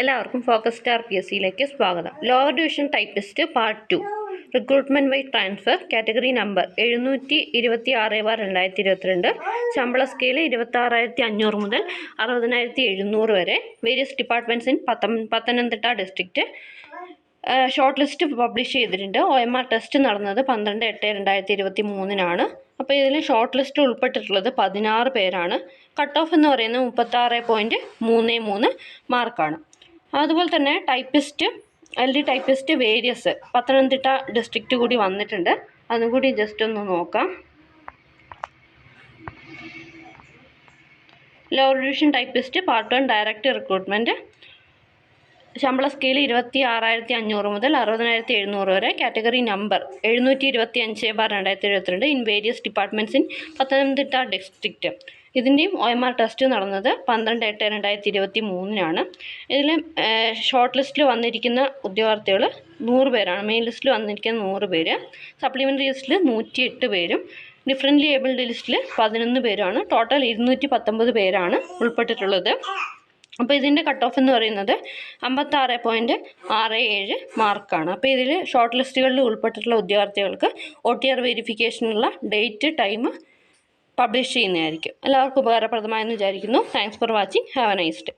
എല്ലാവർക്കും focus star PSCയിലേക്ക് സ്വാഗതം. Lower division typist part 2 recruitment by transfer category number 726/2022. ശമ്പള സ്കെയിൽ 26,500 മുതൽ 60,700 വരെ. Various departments in Pathanamthitta district. Shortlist publish ചെയ്തിട്ടുണ്ട്. OMR ടെസ്റ്റ് നടന്നത് 12/8/2023 അപ്പോൾ ഇതിൽ ഷോർട്ട് ലിസ്റ്റ് ഉൾപ്പെട്ടിട്ടുള്ളത് 16 പേരാണ്. കട്ട് ഓഫ് എന്ന് പറയുന്നത് 36.33 മാർക്കാണ്. അതുപോലെ തന്നെ typist LD typist various Pathanamthitta district കൂടി വന്നിട്ടുണ്ട്. അതും കൂടി ജസ്റ്റ് ഒന്ന് നോക്കാം. Lower division typist part 1 direct recruitment. ശമ്പള സ്കെയിൽ 26,500 മുതൽ 60,700 വരെ. Category number 725/2022 in various departments in Pathanamthitta district. ഇതിൻ്റെയും OMR ടെസ്റ്റ് നടന്നത് 12/8/2023. ഇതിൽ ഷോർട്ട് ലിസ്റ്റിൽ വന്നിരിക്കുന്ന ഉദ്യോഗാർത്ഥികൾ 100 പേരാണ്. മെയിൻ ലിസ്റ്റിൽ വന്നിരിക്കുന്ന 100 പേര്. സപ്ലിമെൻ്ററി ലിസ്റ്റിൽ 108 പേരും ഡിഫറൻ്റ്ലി ഏബിൾഡ് ലിസ്റ്റിൽ 11 പേരുമാണ്. ടോട്ടൽ 219 പേരാണ് ഉൾപ്പെട്ടിട്ടുള്ളത്. അപ്പോൾ ഇതിൻ്റെ കട്ട് ഓഫ് എന്ന് പറയുന്നത് 56.67 മാർക്കാണ്. അപ്പോൾ ഇതിൽ ഷോർട്ട് ലിസ്റ്റുകളിൽ ഉൾപ്പെട്ടിട്ടുള്ള ഉദ്യോഗാർത്ഥികൾക്ക് OTR വെരിഫിക്കേഷനുള്ള ഡേറ്റ് ടൈം പബ്ലിഷ് ചെയ്യുന്നതായിരിക്കും. എല്ലാവർക്കും ഉപകാരപ്രദമായെന്ന് വിചാരിക്കുന്നു. Thanks for watching. Have A nice day.